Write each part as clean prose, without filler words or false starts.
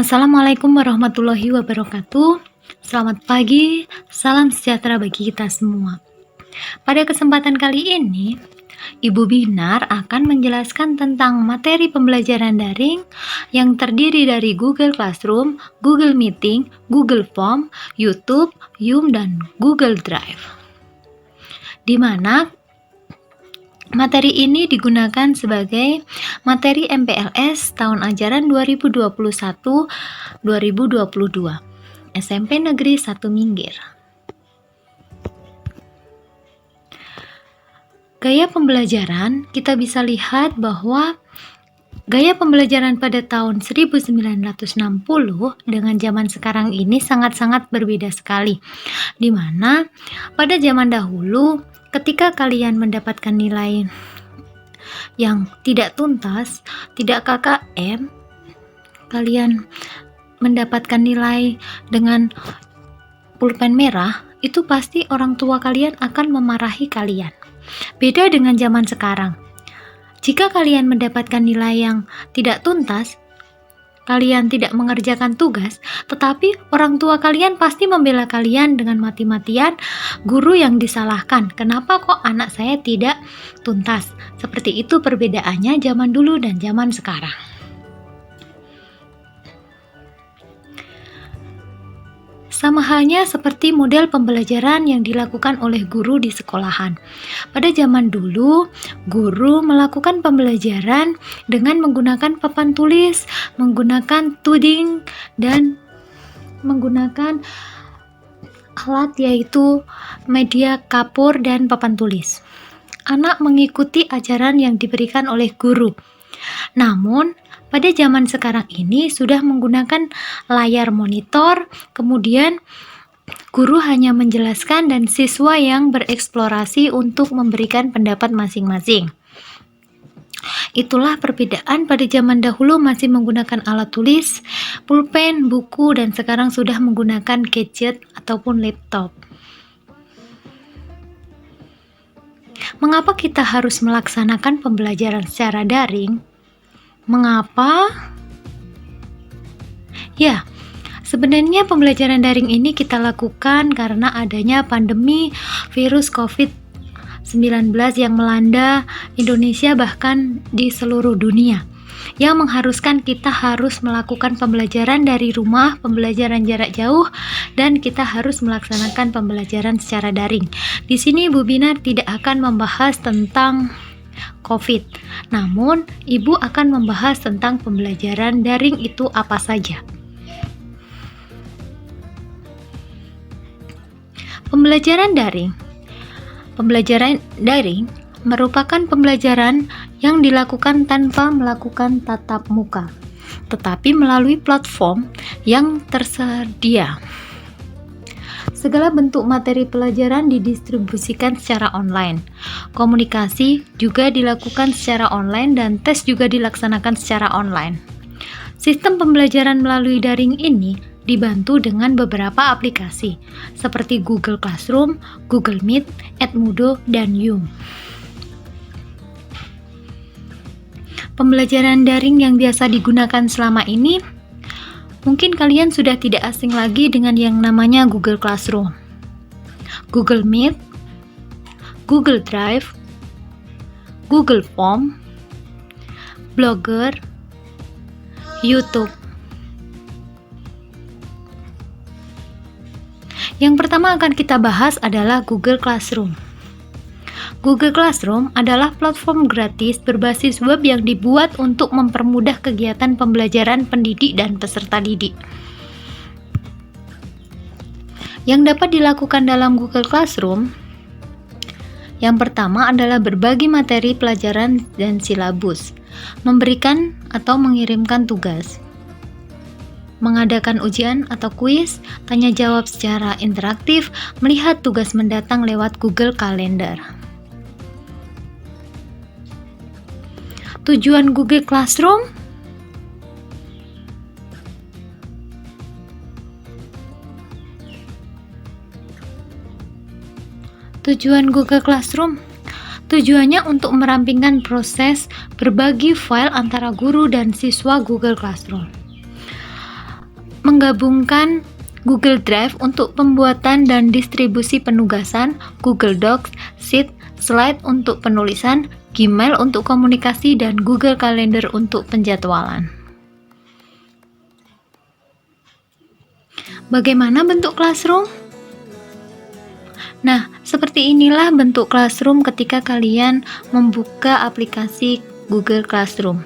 Assalamualaikum warahmatullahi wabarakatuh. Selamat pagi, salam sejahtera bagi kita semua. Pada kesempatan kali ini, Ibu Binar akan menjelaskan tentang materi pembelajaran daring yang terdiri dari Google Classroom, Google Meeting, Google Form, YouTube, Zoom, dan Google Drive. Di mana materi ini digunakan sebagai materi MPLS tahun ajaran 2021-2022 SMP Negeri 1 Minggir. Gaya pembelajaran, kita bisa lihat bahwa gaya pembelajaran pada tahun 1960 dengan zaman sekarang ini sangat-sangat berbeda sekali. Di mana pada zaman dahulu ketika kalian mendapatkan nilai yang tidak tuntas, tidak KKM, kalian mendapatkan nilai dengan pulpen merah, itu pasti orang tua kalian akan memarahi kalian. Beda dengan zaman sekarang. Jika kalian mendapatkan nilai yang tidak tuntas, kalian tidak mengerjakan tugas, tetapi orang tua kalian pasti membela kalian dengan mati-matian. Guru yang disalahkan, kenapa kok anak saya tidak tuntas? Seperti itu perbedaannya zaman dulu dan zaman sekarang. Sama halnya seperti model pembelajaran yang dilakukan oleh guru di sekolahan. Pada zaman dulu, guru melakukan pembelajaran dengan menggunakan papan tulis, menggunakan tuding, dan menggunakan alat yaitu media kapur dan papan tulis. Anak mengikuti ajaran yang diberikan oleh guru. Namun, pada zaman sekarang ini sudah menggunakan layar monitor, kemudian guru hanya menjelaskan dan siswa yang bereksplorasi untuk memberikan pendapat masing-masing. Itulah perbedaan. Pada zaman dahulu masih menggunakan alat tulis, pulpen, buku, dan sekarang sudah menggunakan gadget ataupun laptop. Mengapa kita harus melaksanakan pembelajaran secara daring? Mengapa? Ya, sebenarnya pembelajaran daring ini kita lakukan karena adanya pandemi virus COVID-19 yang melanda Indonesia bahkan di seluruh dunia, yang mengharuskan kita harus melakukan pembelajaran dari rumah, pembelajaran jarak jauh, dan kita harus melaksanakan pembelajaran secara daring. Di sini Bu Binar tidak akan membahas tentang COVID, namun Ibu akan membahas tentang pembelajaran daring itu apa saja. Pembelajaran daring merupakan pembelajaran yang dilakukan tanpa melakukan tatap muka, tetapi melalui platform yang tersedia. Segala bentuk materi pelajaran didistribusikan secara online. Komunikasi juga dilakukan secara online dan tes juga dilaksanakan secara online. Sistem pembelajaran melalui daring ini dibantu dengan beberapa aplikasi seperti Google Classroom, Google Meet, Edmodo, dan Zoom. Pembelajaran daring yang biasa digunakan selama ini, mungkin kalian sudah tidak asing lagi dengan yang namanya Google Classroom, Google Meet, Google Drive, Google Form, Blogger, YouTube. Yang pertama akan kita bahas adalah Google Classroom. Google Classroom adalah platform gratis berbasis web yang dibuat untuk mempermudah kegiatan pembelajaran pendidik dan peserta didik. Yang dapat dilakukan dalam Google Classroom, yang pertama adalah berbagi materi pelajaran dan silabus, memberikan atau mengirimkan tugas, mengadakan ujian atau kuis, tanya jawab secara interaktif, melihat tugas mendatang lewat Google Calendar. Tujuan Google Classroom tujuannya untuk merampingkan proses berbagi file antara guru dan siswa Google Classroom. menggabungkan Google Drive untuk pembuatan dan distribusi penugasan, Google Docs, Sheet, Slide untuk penulisan, Gmail untuk komunikasi, dan Google Calendar untuk penjadwalan. Bagaimana bentuk Classroom? Nah, seperti inilah bentuk Classroom ketika kalian membuka aplikasi Google Classroom.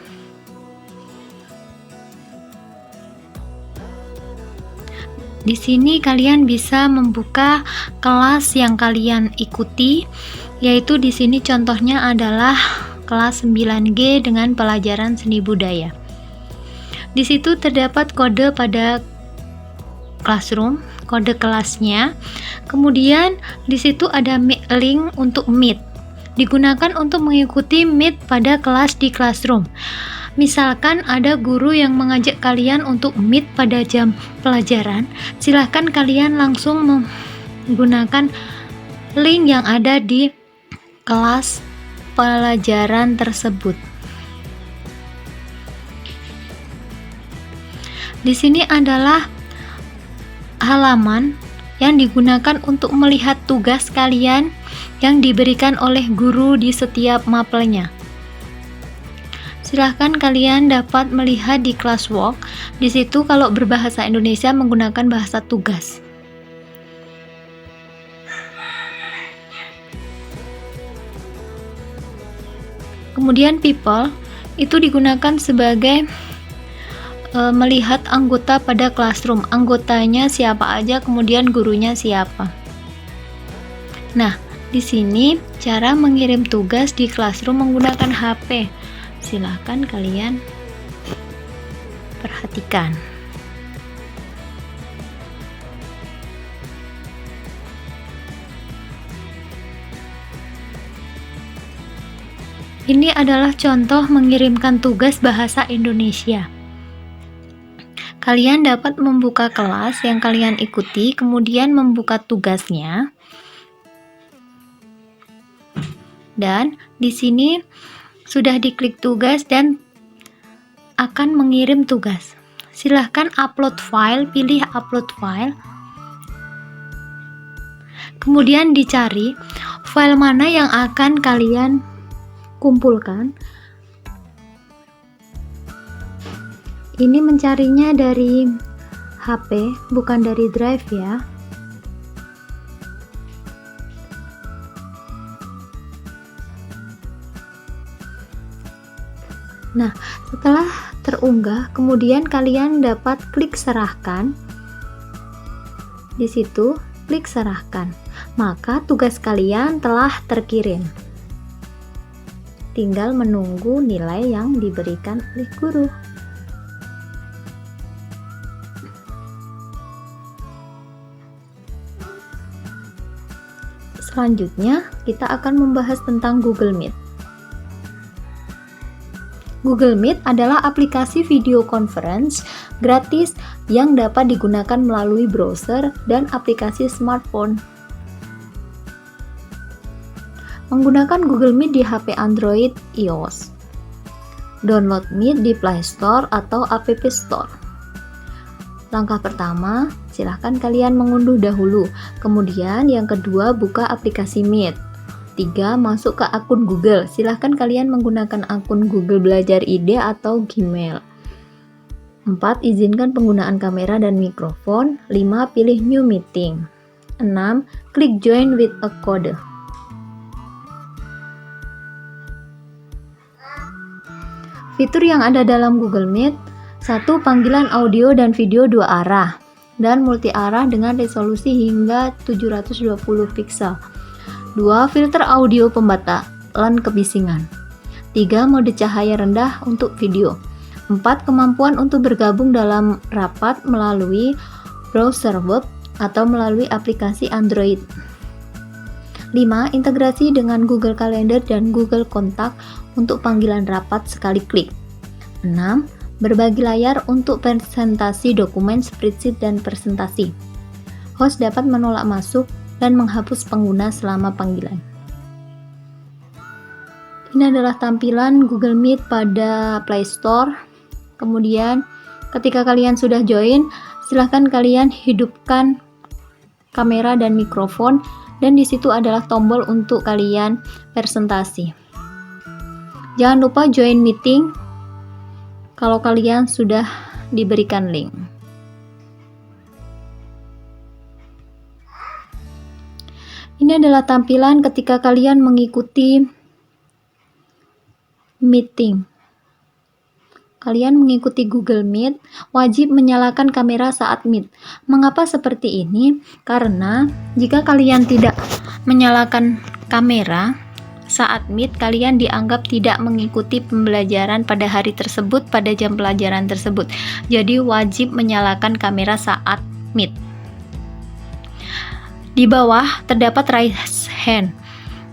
Di sini kalian bisa membuka kelas yang kalian ikuti, yaitu di sini contohnya adalah kelas 9G dengan pelajaran seni budaya. Di situ terdapat kode pada Classroom, kode kelasnya. Kemudian di situ ada link untuk Meet. Digunakan untuk mengikuti Meet pada kelas di Classroom. Misalkan ada guru yang mengajak kalian untuk meet pada jam pelajaran, silahkan kalian langsung menggunakan link yang ada di kelas pelajaran tersebut. Di sini adalah halaman yang digunakan untuk melihat tugas kalian yang diberikan oleh guru di setiap mapelnya. Silahkan kalian dapat melihat di Classwork. Di situ kalau berbahasa Indonesia menggunakan bahasa tugas. Kemudian people itu digunakan sebagai melihat anggota pada Classroom. Anggotanya siapa aja, kemudian gurunya siapa. Nah, di sini cara mengirim tugas di Classroom menggunakan HP. Silahkan kalian perhatikan. Ini adalah contoh mengirimkan tugas bahasa Indonesia. Kalian dapat membuka kelas yang kalian ikuti, kemudian membuka tugasnya. Dan di sini sudah diklik tugas dan akan mengirim tugas. Silahkan upload file, pilih upload file. Kemudian dicari file mana yang akan kalian kumpulkan. Ini mencarinya dari HP, bukan dari drive ya. Nah, setelah terunggah, kemudian kalian dapat klik serahkan. Di situ, klik serahkan. Maka tugas kalian telah terkirim. Tinggal menunggu nilai yang diberikan oleh guru. Selanjutnya, kita akan membahas tentang Google Meet. Google Meet adalah aplikasi video conference gratis yang dapat digunakan melalui browser dan aplikasi smartphone. Menggunakan Google Meet di HP Android iOS. Download Meet di Play Store atau App Store. Langkah pertama, silahkan kalian mengunduh dahulu. Kemudian yang kedua, buka aplikasi Meet. 3. Masuk ke akun Google. Silahkan kalian menggunakan akun Google Belajar ID atau Gmail. 4. Izinkan penggunaan kamera dan mikrofon. 5. Pilih New Meeting. 6. Klik Join with a Code. Fitur yang ada dalam Google Meet: 1. Panggilan audio dan video 2 arah dan multi arah dengan resolusi hingga 720 pixel. 2. Filter audio pembatalan kebisingan. 3. Mode cahaya rendah untuk video. 4. Kemampuan untuk bergabung dalam rapat melalui browser web atau melalui aplikasi Android. 5. Integrasi dengan Google Calendar dan Google Kontak untuk panggilan rapat sekali klik. 6. Berbagi layar untuk presentasi dokumen, spreadsheet, dan presentasi. Host dapat menolak masuk dan menghapus pengguna selama panggilan. Ini adalah tampilan Google Meet pada Play Store. Kemudian Ketika kalian sudah join, silahkan kalian hidupkan kamera dan mikrofon, dan di situ adalah tombol untuk kalian presentasi. Jangan lupa join meeting kalau kalian sudah diberikan link. Ini adalah tampilan ketika kalian mengikuti meeting. Kalian mengikuti Google Meet, wajib menyalakan kamera saat Meet. Mengapa seperti ini? Karena jika kalian tidak menyalakan kamera saat Meet, kalian dianggap tidak mengikuti pembelajaran pada hari tersebut, pada jam pelajaran tersebut. Jadi wajib menyalakan kamera saat Meet. Di bawah terdapat raise hand,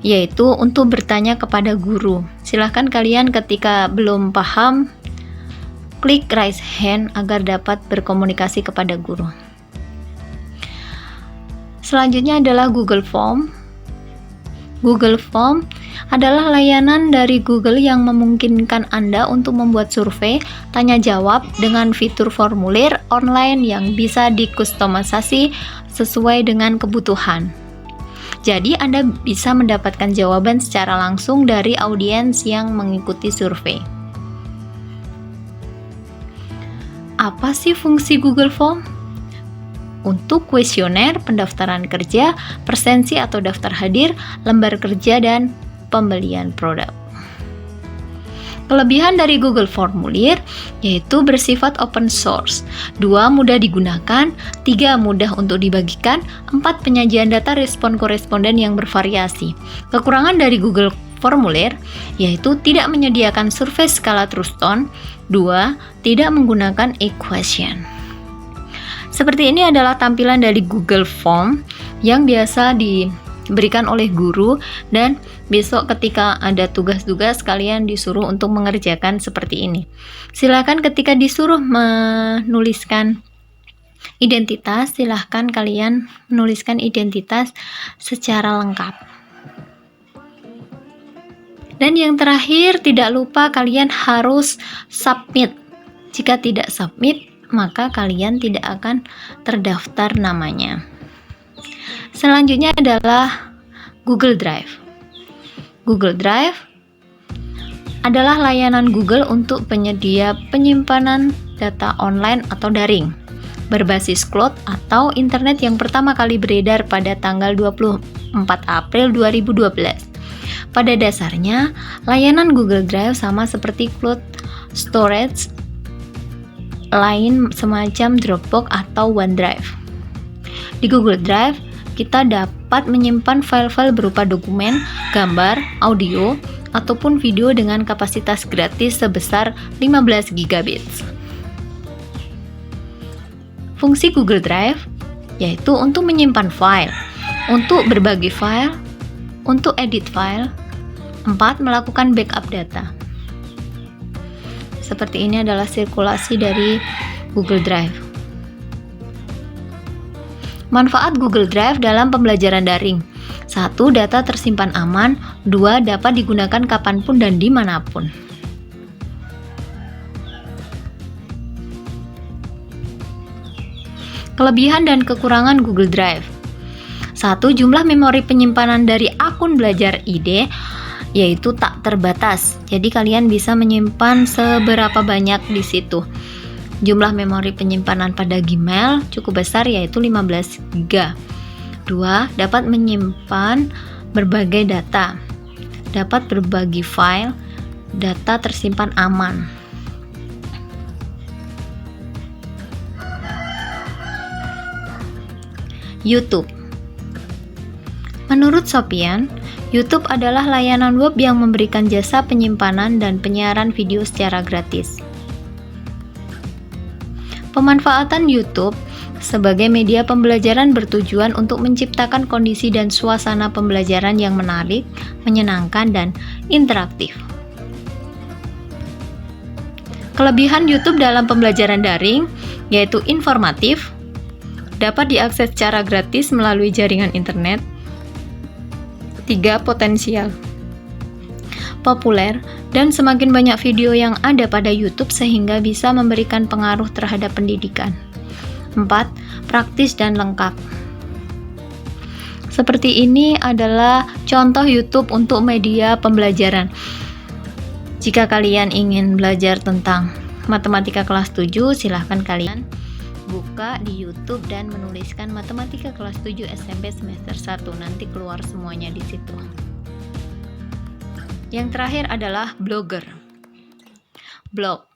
yaitu untuk bertanya kepada guru. Silahkan kalian ketika belum paham, klik raise hand agar dapat berkomunikasi kepada guru. Selanjutnya adalah Google Form. Google Form adalah layanan dari Google yang memungkinkan Anda untuk membuat survei, tanya jawab dengan fitur formulir online yang bisa dikustomisasi sesuai dengan kebutuhan. Jadi Anda bisa mendapatkan jawaban secara langsung dari audiens yang mengikuti survei. Apa sih fungsi Google Form? Untuk kuesioner, pendaftaran kerja, presensi atau daftar hadir, lembar kerja, dan pembelian produk. Kelebihan dari Google Formulir yaitu bersifat open source, 2 mudah digunakan, 3 mudah untuk dibagikan, 4 penyajian data respon koresponden yang bervariasi. Kekurangan dari Google Formulir yaitu tidak menyediakan survei skala Truston, 2 tidak menggunakan equation. Seperti ini adalah tampilan dari Google Form yang biasa diberikan oleh guru, dan besok ketika ada tugas-tugas kalian disuruh untuk mengerjakan seperti ini. Silakan ketika disuruh menuliskan identitas, silahkan kalian menuliskan identitas secara lengkap. Dan yang terakhir, tidak lupa kalian harus submit. Jika tidak submit, maka kalian tidak akan terdaftar namanya. Selanjutnya adalah Google Drive. Google Drive adalah layanan Google untuk penyedia penyimpanan data online atau daring, berbasis cloud atau internet yang pertama kali beredar pada tanggal 24 April 2012. Pada dasarnya, layanan Google Drive sama seperti cloud storage lain semacam Dropbox atau OneDrive. Di Google Drive, kita dapat menyimpan file-file berupa dokumen, gambar, audio, ataupun video dengan kapasitas gratis sebesar 15 GB. Fungsi Google Drive yaitu untuk menyimpan file, untuk berbagi file, untuk edit file, 4 melakukan backup data. Seperti ini adalah sirkulasi dari Google Drive. Manfaat Google Drive dalam pembelajaran daring: 1. Data tersimpan aman. 2. Dapat digunakan kapanpun dan dimanapun. Kelebihan dan kekurangan Google Drive: 1. Jumlah memori penyimpanan dari akun belajar ID yaitu tak terbatas. Jadi kalian bisa menyimpan seberapa banyak di situ. Jumlah memori penyimpanan pada Gmail cukup besar yaitu 15 GB. 2. Dapat menyimpan berbagai data. Dapat berbagi file, data tersimpan aman. YouTube. Menurut Sopian, YouTube adalah layanan web yang memberikan jasa penyimpanan dan penyiaran video secara gratis. Pemanfaatan YouTube sebagai media pembelajaran bertujuan untuk menciptakan kondisi dan suasana pembelajaran yang menarik, menyenangkan, dan interaktif. Kelebihan YouTube dalam pembelajaran daring yaitu informatif, dapat diakses secara gratis melalui jaringan internet. 3. Potensial. populer, dan semakin banyak video yang ada pada YouTube sehingga bisa memberikan pengaruh terhadap pendidikan. 4. Praktis dan lengkap. Seperti ini adalah contoh YouTube untuk media pembelajaran. Jika kalian ingin belajar tentang matematika kelas 7, silahkan kalian buka di YouTube dan menuliskan matematika kelas 7 SMP semester 1. Nanti keluar semuanya di situ. Yang terakhir adalah blogger. Blog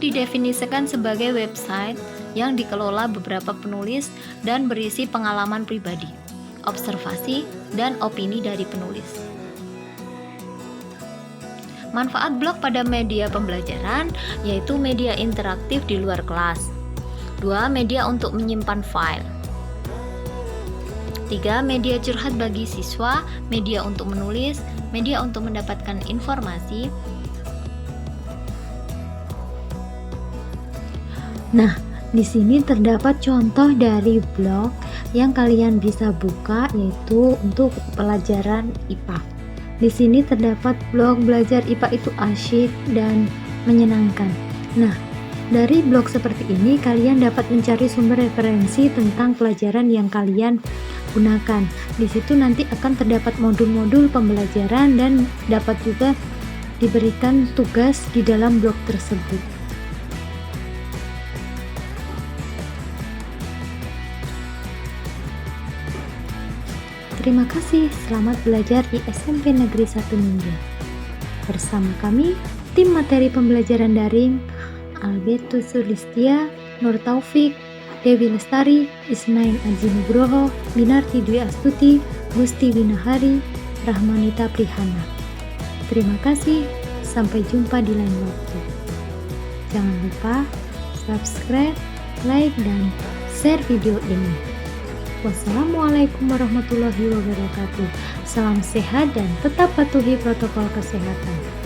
didefinisikan sebagai website yang dikelola beberapa penulis dan berisi pengalaman pribadi, observasi, dan opini dari penulis. Manfaat blog pada media pembelajaran yaitu media interaktif di luar kelas. 2. Media untuk menyimpan file. 3. Media curhat bagi siswa, media untuk menulis, media untuk mendapatkan informasi. Nah, di sini terdapat contoh dari blog yang kalian bisa buka, yaitu untuk pelajaran IPA. Di sini terdapat blog belajar IPA itu asyik dan menyenangkan. Nah, dari blog seperti ini kalian dapat mencari sumber referensi tentang pelajaran yang kalian gunakan. Di situ nanti akan terdapat modul-modul pembelajaran dan dapat juga diberikan tugas di dalam blog tersebut. Terima kasih, selamat belajar di SMP Negeri 1 Ninggo. Bersama kami, tim materi pembelajaran daring, Albertus Sulistia, Nur Taufik, Dewi Lestari, Ismail Aji Nugroho, Binarti Dwi Astuti, Gusti Winahari, Rahmanita Prihana. Terima kasih, sampai jumpa di lain waktu. Jangan lupa subscribe, like, dan share video ini. Wassalamualaikum warahmatullahi wabarakatuh. Salam sehat dan tetap patuhi protokol kesehatan.